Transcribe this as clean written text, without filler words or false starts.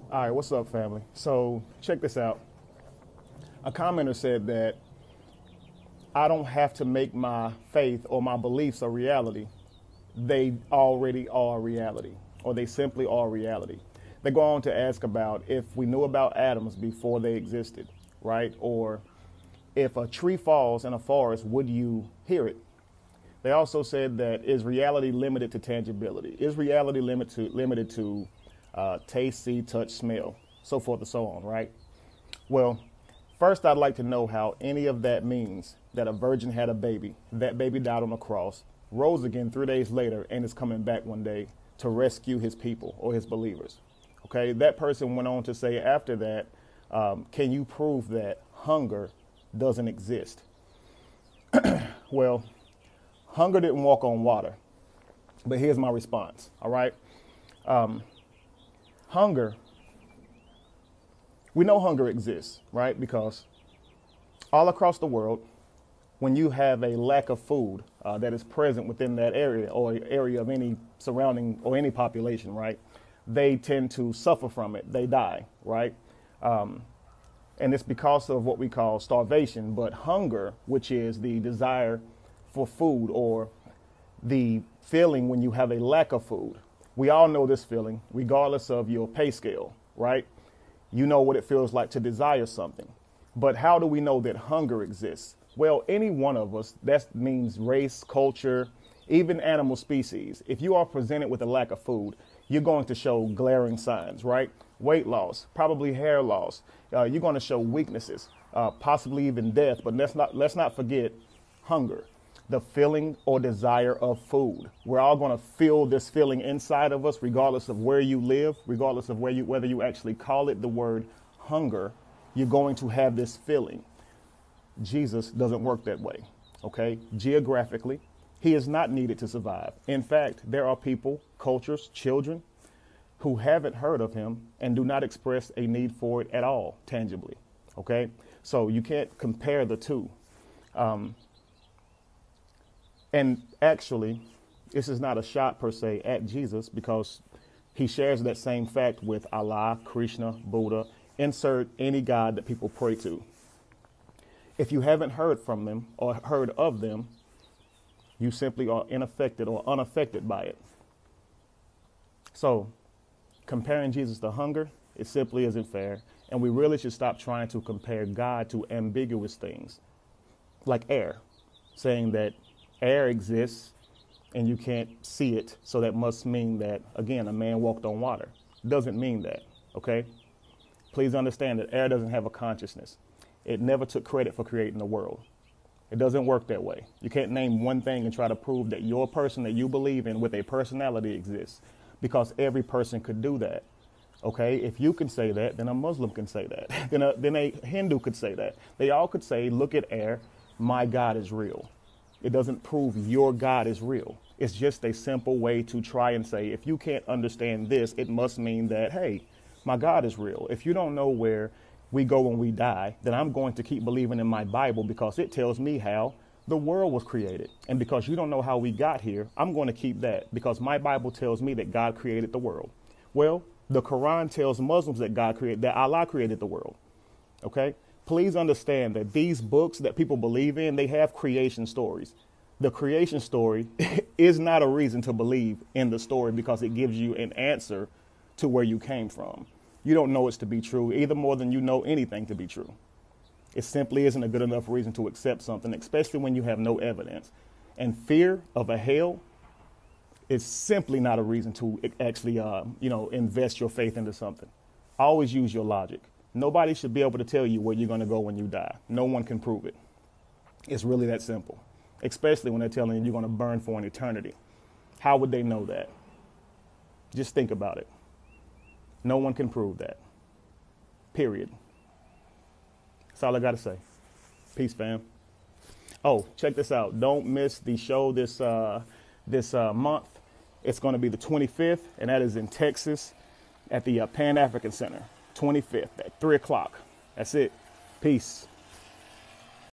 All right, what's up, family? So check this out. A commenter said that I don't have to make my faith or my beliefs a reality. They already are reality, or they simply are reality. They go on to ask about if we knew about atoms before they existed, right? Or if a tree falls in a forest, would you hear it? They also said that is reality limited to tangibility? Is reality limited to taste, see, touch, smell, so forth and so on, right? Well, first I'd like to know how any of that means that a virgin had a baby, that baby died on a cross, rose again 3 days later, and is coming back one day to rescue his people or his believers. Okay, that person went on to say after that, can you prove that hunger doesn't exist? Well, hunger didn't walk on water, but here's my response, all right? Hunger, we know hunger exists, right? Because all across the world, when you have a lack of food that is present within that area or area of any surrounding or any population, right, they tend to suffer from it. They die, right? And it's because of what we call starvation. But hunger, which is the desire for food or the feeling when you have a lack of food. We all know this feeling, regardless of your pay scale, right? You know what it feels like to desire something. But how do we know that hunger exists? Well, any one of us, that means race, culture, even animal species. If you are presented with a lack of food, you're going to show glaring signs, right? Weight loss, probably hair loss. You're going to show weaknesses, possibly even death. But let's not forget hunger, the feeling or desire of food. We're all going to feel this feeling inside of us, regardless of where you live, regardless of whether you actually call it the word hunger. You're going to have this feeling. Jesus doesn't work that way, okay? Geographically, he is not needed to survive. In fact, there are people, cultures, children who haven't heard of him and do not express a need for it at all, tangibly, okay? So you can't compare the two. And actually, this is not a shot per se at Jesus because he shares that same fact with Allah, Krishna, Buddha, insert any God that people pray to. If you haven't heard from them or heard of them, you simply are unaffected or unaffected by it. So comparing Jesus to hunger, it simply isn't fair. And we really should stop trying to compare God to ambiguous things like air, saying that air exists and you can't see it. So that must mean that, again, a man walked on water. Doesn't mean that, okay? Please understand that air doesn't have a consciousness. It never took credit for creating the world. It doesn't work that way. You can't name one thing and try to prove that your person that you believe in with a personality exists, because every person could do that. Okay, if you can say that, then a Muslim can say that. Then a Hindu could say that. They all could say, look at air, my God is real. It doesn't prove your God is real. It's just a simple way to try and say, if you can't understand this, it must mean that, hey, my God is real. If you don't know where we go when we die, then I'm going to keep believing in my Bible because it tells me how the world was created. And because you don't know how we got here, I'm going to keep that because my Bible tells me that God created the world. Well, the Quran tells Muslims that Allah created the world. Okay? Please understand that these books that people believe in, they have creation stories. The creation story is not a reason to believe in the story because it gives you an answer to where you came from. You don't know it's to be true either more than you know anything to be true. It simply isn't a good enough reason to accept something, especially when you have no evidence. And fear of a hell is simply not a reason to actually, invest your faith into something. Always use your logic. Nobody should be able to tell you where you're going to go when you die. No one can prove it. It's really that simple, especially when they're telling you you're going to burn for an eternity. How would they know that? Just think about it. No one can prove that. Period. That's all I got to say. Peace, fam. Oh, check this out. Don't miss the show this month. It's going to be the 25th, and that is in Texas at the Pan-African Center. 25th at 3 o'clock. That's it. Peace.